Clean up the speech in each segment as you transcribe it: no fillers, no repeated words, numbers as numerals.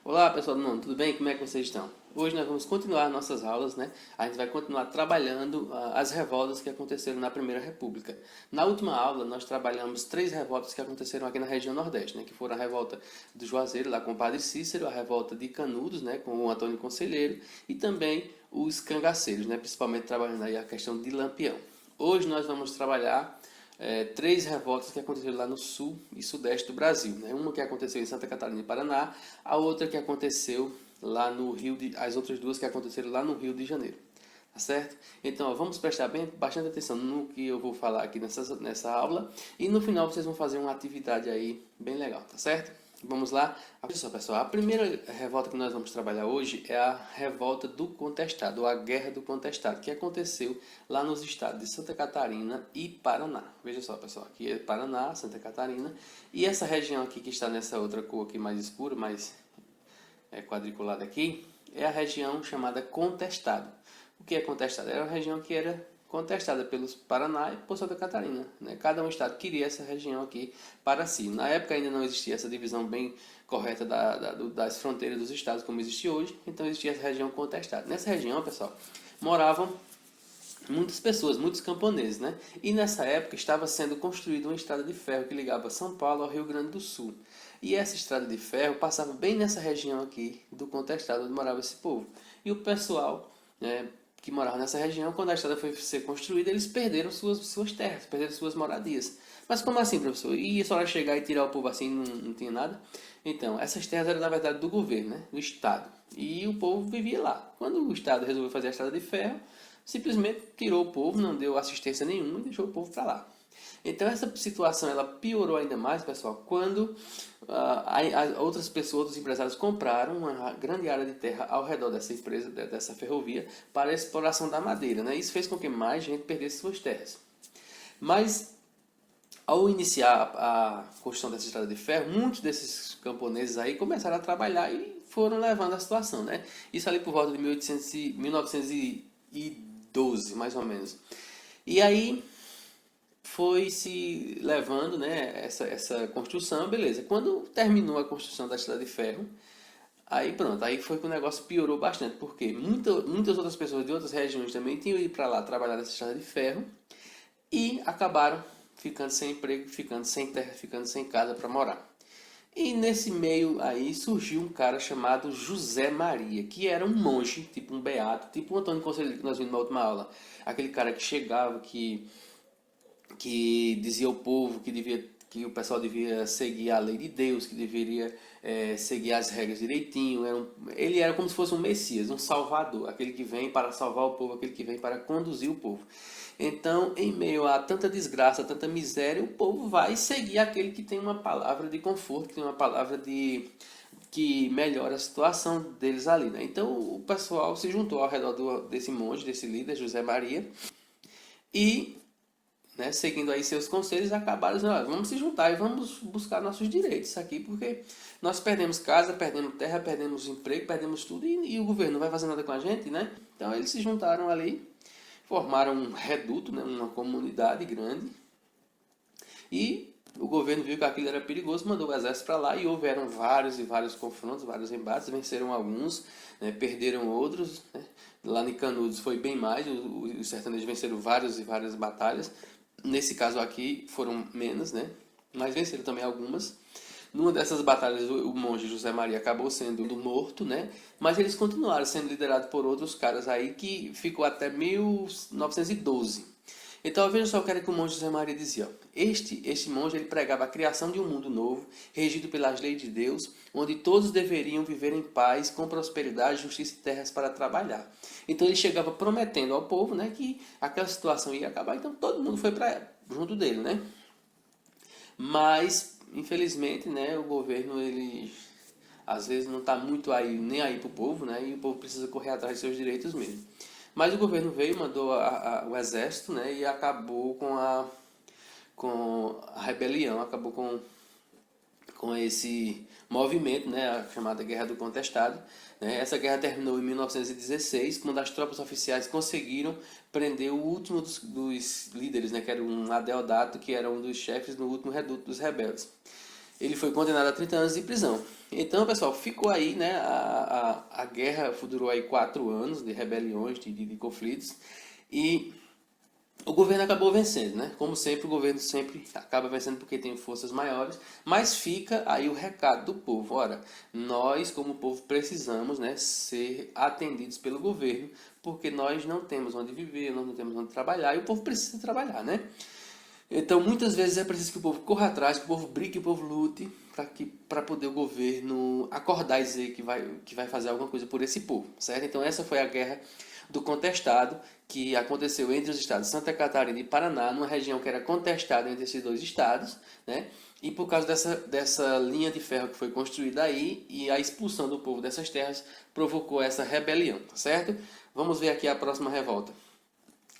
Olá pessoal do mundo, tudo bem? Como é que vocês estão? Hoje nós vamos continuar nossas aulas, né? A gente vai continuar trabalhando as revoltas que aconteceram na Primeira República. Na última aula nós trabalhamos 3 revoltas que aconteceram aqui na região Nordeste, né? Que foram a revolta do Juazeiro, lá com o Padre Cícero, a revolta de Canudos, né? Com o Antônio Conselheiro e também os cangaceiros, né? Principalmente trabalhando aí a questão de Lampião. Hoje nós vamos trabalhar 3 revoltas que aconteceram lá no sul e sudeste do Brasil, né? Uma que aconteceu em Santa Catarina e Paraná, a outra que aconteceu lá no as outras duas que aconteceram lá no Rio de Janeiro, tá certo? Então, ó, vamos prestar bastante atenção no que eu vou falar aqui nessa aula e no final vocês vão fazer uma atividade aí bem legal, tá certo? Vamos lá. Olha só, pessoal, a primeira revolta que nós vamos trabalhar hoje é a revolta do contestado, ou a guerra do contestado, que aconteceu lá nos estados de Santa Catarina e Paraná. Veja só, pessoal, aqui é Paraná, Santa Catarina, e essa região aqui que está nessa outra cor aqui mais escura, mais quadriculada aqui, é a região chamada contestado. O que é contestado? Era uma região que era contestada pelos Paraná e por Santa Catarina, né? Cada um estado queria essa região aqui para si. Na época ainda não existia essa divisão bem correta das fronteiras dos estados como existe hoje, então existia essa região contestada. Nessa região, pessoal, moravam muitas pessoas, muitos camponeses, né? E nessa época estava sendo construída uma estrada de ferro que ligava São Paulo ao Rio Grande do Sul. E essa estrada de ferro passava bem nessa região aqui do contestado onde morava esse povo. E o pessoal, né, que morava nessa região, quando a estrada foi ser construída, eles perderam suas terras, perderam suas moradias. Mas como assim, professor? E só chegar e tirar o povo assim não tinha nada? Então, essas terras eram na verdade do governo, né? Do Estado. E o povo vivia lá. Quando o Estado resolveu fazer a estrada de ferro, simplesmente tirou o povo, não deu assistência nenhuma e deixou o povo para lá. Então essa situação ela piorou ainda mais, pessoal, quando outras pessoas, outros empresários compraram uma grande área de terra ao redor dessa empresa, dessa ferrovia, para a exploração da madeira, né? Isso fez com que mais gente perdesse suas terras. Mas ao iniciar a construção dessa estrada de ferro, muitos desses camponeses aí começaram a trabalhar e foram levando a situação, né? Isso ali por volta de 1912, mais ou menos. E aí foi se levando, né, essa construção, beleza. Quando terminou a construção da estrada de ferro, aí pronto, aí foi que o negócio piorou bastante, porque muitas outras pessoas de outras regiões também tinham ido para lá trabalhar nessa estrada de ferro e acabaram ficando sem emprego, ficando sem terra, ficando sem casa para morar. E nesse meio aí surgiu um cara chamado José Maria, que era um monge, tipo um beato, tipo um Antônio Conselheiro que nós vimos na última aula. Aquele cara que chegava, que dizia ao povo que o pessoal devia seguir a lei de Deus, que deveria seguir as regras direitinho. Ele era como se fosse um Messias, um Salvador, aquele que vem para salvar o povo, aquele que vem para conduzir o povo. Então, em meio a tanta desgraça, tanta miséria, o povo vai seguir aquele que tem uma palavra de conforto, que tem uma palavra que melhora a situação deles ali, né? Então o pessoal se juntou ao redor desse monge, desse líder, José Maria, e, né, seguindo aí seus conselhos, acabaram dizendo, olha, vamos se juntar e vamos buscar nossos direitos aqui, porque nós perdemos casa, perdemos terra, perdemos emprego, perdemos tudo e o governo não vai fazer nada com a gente, né? Então eles se juntaram ali, formaram um reduto, né, uma comunidade grande, e o governo viu que aquilo era perigoso, mandou o exército para lá e houveram vários e vários confrontos, vários embates, venceram alguns, né, perderam outros, né? Lá em Canudos foi bem mais, os sertanejos venceram várias e várias batalhas. Nesse caso aqui foram menos, né? Mas venceram também algumas. Numa dessas batalhas, o monge José Maria acabou sendo morto, né? Mas eles continuaram sendo liderados por outros caras aí que ficou até 1912. Então, veja só o que era que o monge José Maria dizia. Este monge ele pregava a criação de um mundo novo, regido pelas leis de Deus, onde todos deveriam viver em paz, com prosperidade, justiça e terras para trabalhar. Então, ele chegava prometendo ao povo, né, que aquela situação ia acabar, então todo mundo foi para junto dele, né? Mas, infelizmente, né, o governo, ele às vezes não está muito aí, nem aí para o povo, né, e o povo precisa correr atrás de seus direitos mesmo. Mas o governo veio, mandou o exército, né, e acabou com a rebelião, acabou com esse movimento, né, a chamada Guerra do Contestado. Né? Essa guerra terminou em 1916, quando as tropas oficiais conseguiram prender o último dos líderes, né, que era um Adeodato, que era um dos chefes no último reduto dos rebeldes. ele foi condenado a 30 anos de prisão. Então, pessoal, ficou aí, né? A guerra durou aí 4 anos de rebeliões, de conflitos, e o governo acabou vencendo, né? Como sempre, o governo sempre acaba vencendo porque tem forças maiores, mas fica aí o recado do povo. Ora, nós, como povo, precisamos, né, ser atendidos pelo governo, porque nós não temos onde viver, nós não temos onde trabalhar, e o povo precisa trabalhar, né? Então, muitas vezes é preciso que o povo corra atrás, que o povo brigue, que o povo lute, para poder o governo acordar e dizer que vai fazer alguma coisa por esse povo, certo? Então, essa foi a guerra do contestado, que aconteceu entre os estados de Santa Catarina e Paraná, numa região que era contestada entre esses dois estados, né? E por causa dessa linha de ferro que foi construída aí e a expulsão do povo dessas terras provocou essa rebelião, tá certo? Vamos ver aqui a próxima revolta.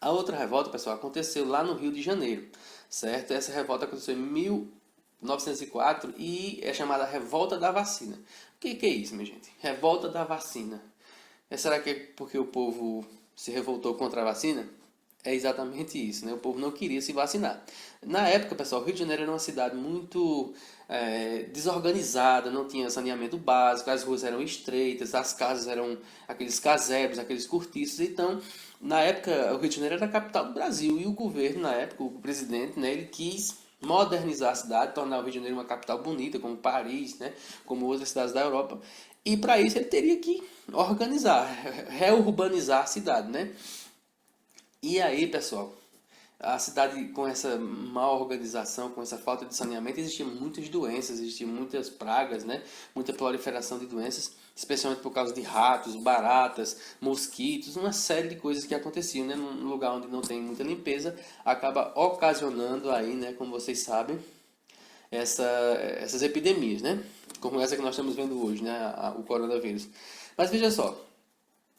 A outra revolta, pessoal, aconteceu lá no Rio de Janeiro, certo? Essa revolta aconteceu em 1904 e é chamada Revolta da Vacina. O que é isso, minha gente? Revolta da Vacina. Será que é porque o povo se revoltou contra a vacina? É exatamente isso, né? O povo não queria se vacinar. Na época, pessoal, o Rio de Janeiro era uma cidade muito desorganizada, não tinha saneamento básico, as ruas eram estreitas, as casas eram aqueles casebres, aqueles cortiços. Então, na época, o Rio de Janeiro era a capital do Brasil e o governo, na época, o presidente, né, ele quis modernizar a cidade, tornar o Rio de Janeiro uma capital bonita, como Paris, né, como outras cidades da Europa. E para isso ele teria que organizar, reurbanizar a cidade, né? E aí, pessoal, a cidade com essa má organização, com essa falta de saneamento, existiam muitas doenças, existiam muitas pragas, né? Muita proliferação de doenças, especialmente por causa de ratos, baratas, mosquitos, uma série de coisas que aconteciam, né? Num lugar onde não tem muita limpeza, acaba ocasionando aí, né? Como vocês sabem, essas epidemias, né? Como essa que nós estamos vendo hoje, né? O coronavírus. Mas veja só,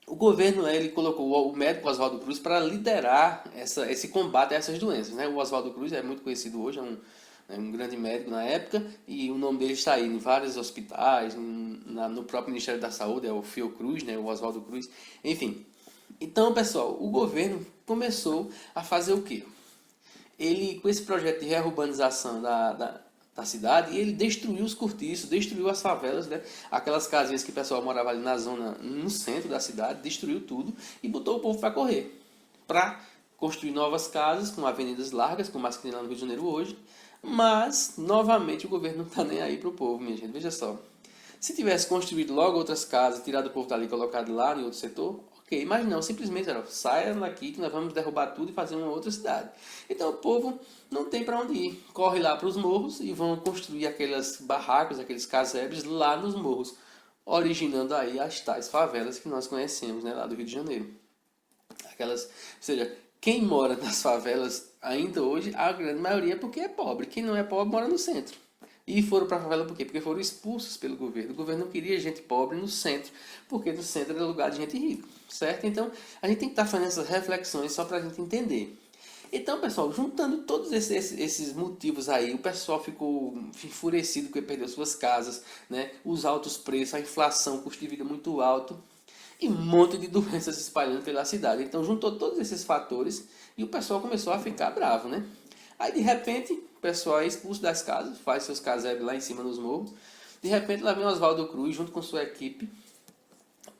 o governo ele colocou o médico Oswaldo Cruz para liderar esse combate a essas doenças, né? O Oswaldo Cruz é muito conhecido hoje, é um grande médico na época e o nome dele está aí em vários hospitais, no próprio Ministério da Saúde, é o Fiocruz, né? O Oswaldo Cruz, enfim. Então, pessoal, o governo começou a fazer o quê? Ele, com esse projeto de reurbanização da cidade, ele destruiu os cortiços, destruiu as favelas, né? Aquelas casinhas que o pessoal morava ali na zona, no centro da cidade, destruiu tudo e botou o povo para correr, para construir novas casas com avenidas largas, como as que tem lá no Rio de Janeiro hoje, mas, novamente, o governo não está nem aí para o povo, minha gente, veja só. Se tivesse construído logo outras casas, tirado o povo dali e colocado lá em outro setor, ok. Mas não, simplesmente era, saia daqui que nós vamos derrubar tudo e fazer uma outra cidade. Então o povo não tem para onde ir. Corre lá para os morros e vão construir aquelas barracos, aqueles casebres lá nos morros, originando aí as tais favelas que nós conhecemos, né, lá do Rio de Janeiro. Aquelas, ou seja, quem mora nas favelas ainda hoje, a grande maioria é porque é pobre. Quem não é pobre mora no centro. E foram para a favela por quê? Porque foram expulsos pelo governo. O governo não queria gente pobre no centro, porque no centro era lugar de gente rica, certo? Então, a gente tem que estar fazendo essas reflexões só para a gente entender. Então, pessoal, juntando todos esses motivos aí, o pessoal ficou enfurecido porque perdeu suas casas, né? Os altos preços, a inflação, o custo de vida muito alto e um monte de doenças se espalhando pela cidade. Então, juntou todos esses fatores e o pessoal começou a ficar bravo, né? Aí, de repente, o pessoal é expulso das casas, faz seus casebres lá em cima nos morros. De repente, lá vem Oswaldo Cruz junto com sua equipe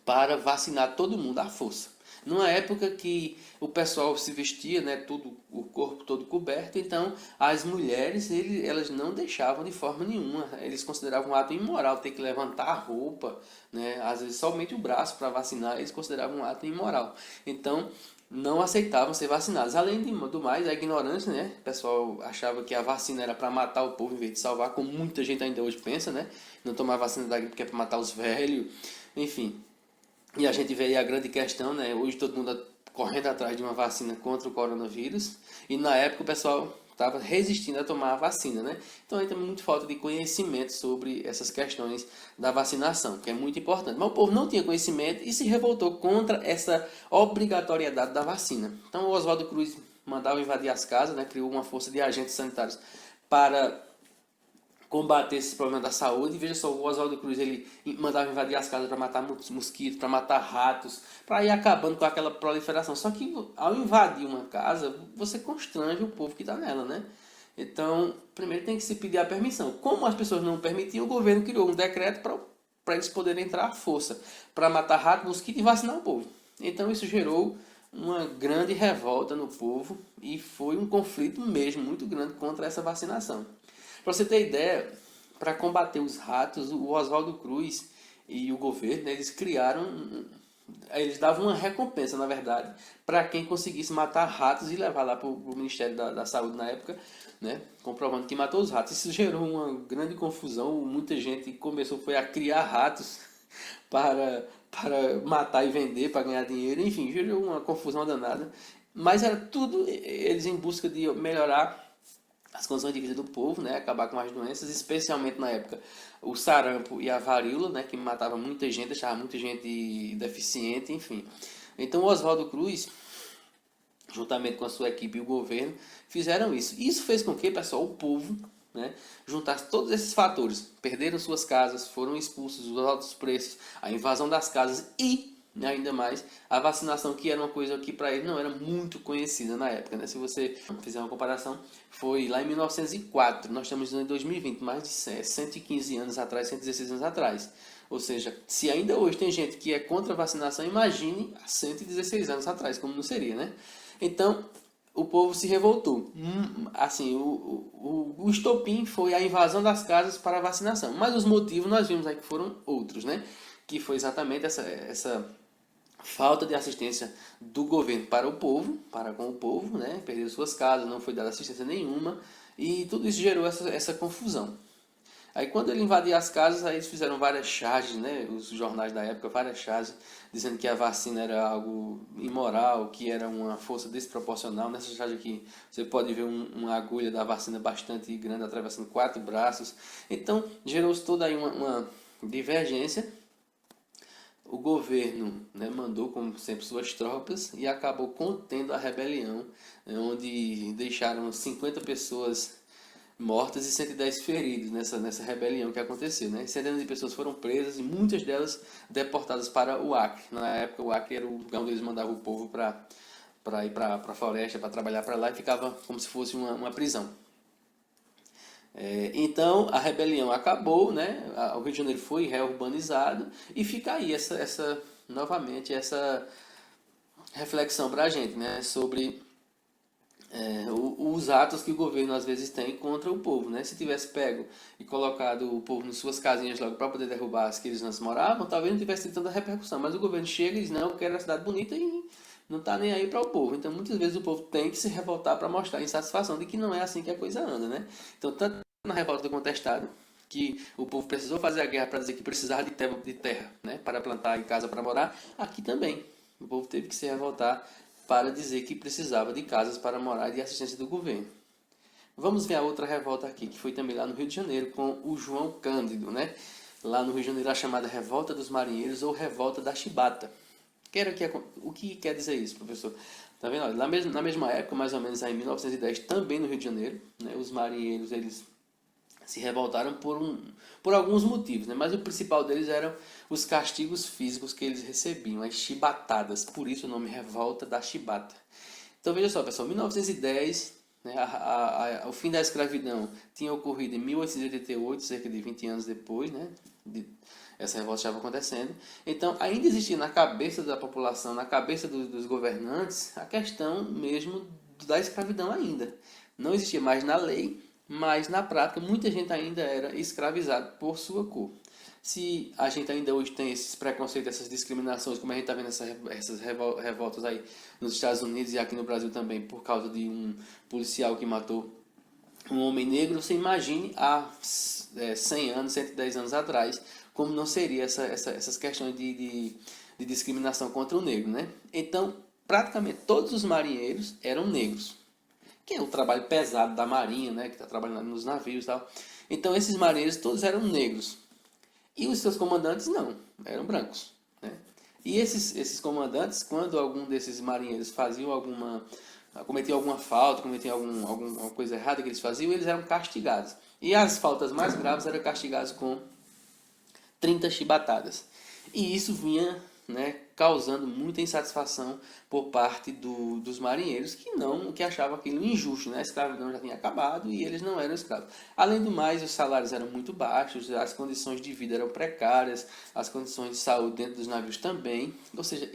para vacinar todo mundo à força. Numa época que o pessoal se vestia, né, tudo, o corpo todo coberto, então as mulheres elas não deixavam de forma nenhuma. Eles consideravam um ato imoral ter que levantar a roupa, né, às vezes somente o braço para vacinar, eles consideravam um ato imoral. Então não aceitavam ser vacinados. Além do mais, a ignorância, né? O pessoal achava que a vacina era para matar o povo em vez de salvar, como muita gente ainda hoje pensa, né? Não tomar vacina da gripe porque é para matar os velhos, enfim. E a gente vê aí a grande questão, né? Hoje todo mundo correndo atrás de uma vacina contra o coronavírus. E na época o pessoal estava resistindo a tomar a vacina, né? Então aí tem muito falta de conhecimento sobre essas questões da vacinação, que é muito importante. Mas o povo não tinha conhecimento e se revoltou contra essa obrigatoriedade da vacina. Então o Oswaldo Cruz mandava invadir as casas, né? Criou uma força de agentes sanitários para combater esse problema da saúde. E veja só, o Oswaldo Cruz ele mandava invadir as casas para matar mosquitos, para matar ratos, para ir acabando com aquela proliferação. Só que ao invadir uma casa, você constrange o povo que está nela, né? Então, primeiro tem que se pedir a permissão. Como as pessoas não permitiam, o governo criou um decreto para eles poderem entrar à força, para matar rato, mosquito e vacinar o povo. Então isso gerou uma grande revolta no povo e foi um conflito mesmo muito grande contra essa vacinação. Para você ter ideia, para combater os ratos, o Oswaldo Cruz e o governo, né, eles criaram, eles davam uma recompensa, na verdade, para quem conseguisse matar ratos e levar lá para o Ministério da Saúde na época, né, comprovando que matou os ratos. Isso gerou uma grande confusão, muita gente começou foi a criar ratos para matar e vender, para ganhar dinheiro, enfim, gerou uma confusão danada. Mas era tudo eles em busca de melhorar as condições de vida do povo, né, acabar com as doenças, especialmente na época o sarampo e a varíola, né, que matava muita gente, deixava muita gente deficiente, enfim. Então o Oswaldo Cruz, juntamente com a sua equipe e o governo, fizeram isso. Isso fez com que, pessoal, o povo, né, juntasse todos esses fatores. Perderam suas casas, foram expulsos, os altos preços, a invasão das casas e, ainda mais, a vacinação, que era uma coisa que para ele não era muito conhecida na época, né? Se você fizer uma comparação, foi lá em 1904, nós estamos em 2020, mais de 115 anos atrás, 116 anos atrás. Ou seja, se ainda hoje tem gente que é contra a vacinação, imagine há 116 anos atrás, como não seria, né? Então, o povo se revoltou. Assim, o estopim foi a invasão das casas para a vacinação. Mas os motivos nós vimos aí que foram outros, né? Que foi exatamente essa falta de assistência do governo para o povo, para com o povo, né? Perderam suas casas, não foi dada assistência nenhuma. E tudo isso gerou essa confusão. Aí quando ele invadia as casas, aí eles fizeram várias charges, né? Os jornais da época, várias charges, dizendo que a vacina era algo imoral, que era uma força desproporcional. Nessa charge aqui, você pode ver uma agulha da vacina bastante grande, atravessando 4 braços. Então, gerou-se toda aí uma divergência. O governo, né, mandou, como sempre, suas tropas e acabou contendo a rebelião, né, onde deixaram 50 pessoas mortas e 110 feridos nessa rebelião que aconteceu, né? Centenas de pessoas foram presas e muitas delas deportadas para o Acre. Na época, o Acre era o lugar onde eles mandavam o povo para ir para a floresta, para trabalhar para lá, e ficava como se fosse uma prisão. Então, a rebelião acabou, né? O Rio de Janeiro foi reurbanizado e fica aí novamente essa reflexão para a gente, né? Sobre os atos que o governo às vezes tem contra o povo, né? Se tivesse pego e colocado o povo nas suas casinhas logo para poder derrubar as que eles antes moravam, talvez não tivesse tido tanta repercussão. Mas o governo chega e diz, não, eu quero a cidade bonita e não está nem aí para o povo. Então muitas vezes o povo tem que se revoltar para mostrar a insatisfação de que não é assim que a coisa anda, né? Então tanto na revolta do contestado, que o povo precisou fazer a guerra para dizer que precisava de terra, né? Para plantar e casa para morar, aqui também o povo teve que se revoltar para dizer que precisava de casas para morar e de assistência do governo. Vamos ver a outra revolta aqui, que foi também lá no Rio de Janeiro, com o João Cândido, né? Lá no Rio de Janeiro, a chamada Revolta dos Marinheiros ou Revolta da Chibata. O que quer dizer isso, professor? Tá vendo? Na mesma época, mais ou menos aí em 1910, também no Rio de Janeiro, né, os marinheiros eles se revoltaram por alguns motivos, né? Mas o principal deles eram os castigos físicos que eles recebiam, as chibatadas, por isso o nome Revolta da Chibata. Então veja só, pessoal, 1910, né, o fim da escravidão tinha ocorrido em 1888, cerca de 20 anos depois, né? Essa revolta estava acontecendo. Então ainda existia na cabeça da população, na cabeça dos governantes, a questão mesmo da escravidão ainda. Não existia mais na lei, mas na prática muita gente ainda era escravizada por sua cor. Se a gente ainda hoje tem esses preconceitos, essas discriminações, como a gente está vendo essas revoltas aí nos Estados Unidos e aqui no Brasil também, por causa de um policial que matou um homem negro, você imagine há 100 anos, 110 anos atrás, como não seria essas questões de discriminação contra o negro, né? Então, praticamente todos os marinheiros eram negros, que é o trabalho pesado da marinha, né, que está trabalhando nos navios e tal. Então esses marinheiros todos eram negros. E os seus comandantes não, eram brancos, né? E esses comandantes, quando algum desses marinheiros cometiam alguma falta, cometiam alguma coisa errada que eles faziam, eles eram castigados. E as faltas mais graves eram castigadas com 30 chibatadas. E isso vinha né, causando muita insatisfação por parte dos marinheiros que achavam aquilo injusto, né? A escravidão já tinha acabado e eles não eram escravos. Além do mais, os salários eram muito baixos, as condições de vida eram precárias, as condições de saúde dentro dos navios também. Ou seja,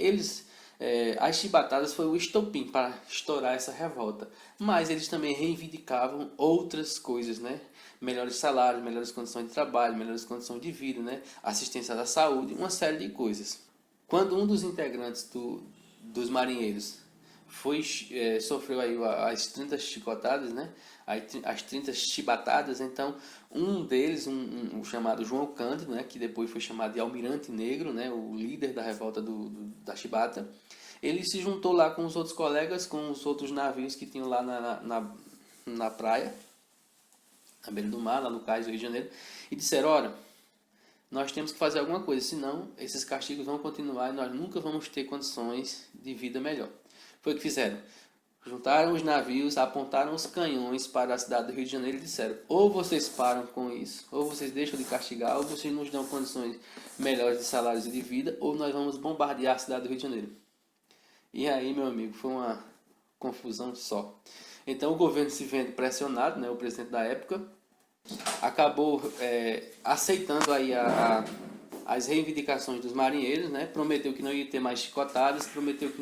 as chibatadas foi o estopim para estourar essa revolta. Mas eles também reivindicavam outras coisas, né? Melhores salários, melhores condições de trabalho, melhores condições de vida, né? Assistência da saúde, uma série de coisas. Quando um dos integrantes dos marinheiros sofreu aí as 30 chicotadas, né? As 30 chibatadas, então um deles, um chamado João Cândido, né? Que depois foi chamado de Almirante Negro, né? O líder da revolta da chibata, ele se juntou lá com os outros colegas, com os outros navios que tinham lá na praia, na beira do mar, lá no cais do Rio de Janeiro, e disseram: olha, nós temos que fazer alguma coisa, senão esses castigos vão continuar e nós nunca vamos ter condições de vida melhor. Foi o que fizeram. Juntaram os navios, apontaram os canhões para a cidade do Rio de Janeiro e disseram: ou vocês param com isso, ou vocês deixam de castigar, ou vocês nos dão condições melhores de salários e de vida, ou nós vamos bombardear a cidade do Rio de Janeiro. E aí, meu amigo, foi uma confusão só. Então o governo, se vendo pressionado, né, o presidente da época, acabou aceitando aí as reivindicações dos marinheiros, né? Prometeu que não ia ter mais chicotadas, prometeu que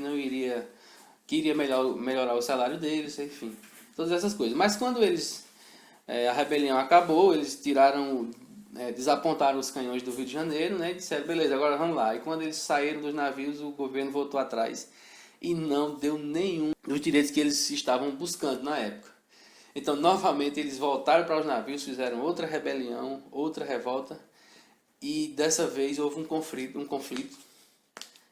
iria melhorar o salário deles, enfim, todas essas coisas. Mas quando a rebelião acabou, eles desapontaram os canhões do Rio de Janeiro, né? E disseram: beleza, agora vamos lá. E quando eles saíram dos navios, o governo voltou atrás e não deu nenhum dos direitos que eles estavam buscando na época. Então, novamente, eles voltaram para os navios, fizeram outra rebelião, outra revolta, e dessa vez houve um conflito,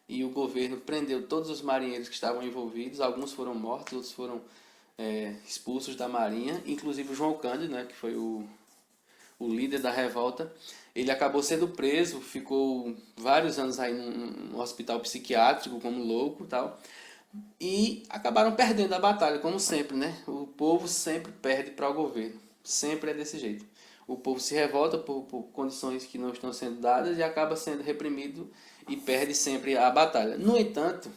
e o governo prendeu todos os marinheiros que estavam envolvidos. Alguns foram mortos, outros foram expulsos da marinha, inclusive o João Cândido, né, que foi o líder da revolta. Ele acabou sendo preso, ficou vários anos aí num hospital psiquiátrico como louco e tal. E acabaram perdendo a batalha, como sempre, né? O povo sempre perde para o governo. Sempre é desse jeito. O povo se revolta por condições que não estão sendo dadas e acaba sendo reprimido e perde sempre a batalha. No entanto,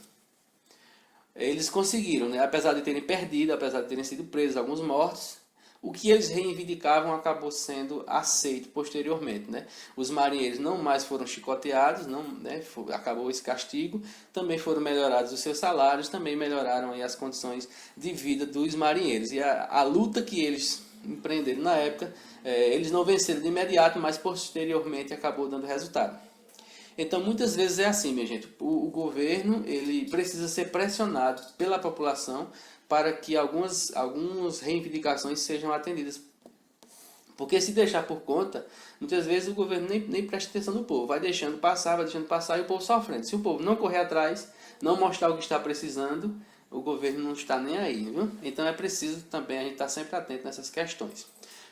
eles conseguiram, né? Apesar de terem perdido, apesar de terem sido presos, alguns mortos, o que eles reivindicavam acabou sendo aceito posteriormente, né? Os marinheiros não mais foram chicoteados, não, né? Acabou esse castigo, também foram melhorados os seus salários, também melhoraram aí as condições de vida dos marinheiros. E a luta que eles empreenderam na época, eles não venceram de imediato, mas posteriormente acabou dando resultado. Então, muitas vezes é assim, minha gente. O governo ele precisa ser pressionado pela população para que algumas reivindicações sejam atendidas. Porque se deixar por conta, muitas vezes o governo nem presta atenção no povo. Vai deixando passar e o povo sofrendo. Se o povo não correr atrás, não mostrar o que está precisando, o governo não está nem aí, viu? Então é preciso também a gente estar sempre atento nessas questões.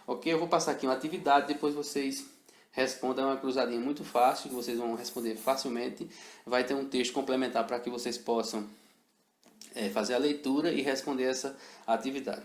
Ok? Eu vou passar aqui uma atividade, depois vocês respondam uma cruzadinha muito fácil, que vocês vão responder facilmente. Vai ter um texto complementar para que vocês possam fazer a leitura e responder essa atividade.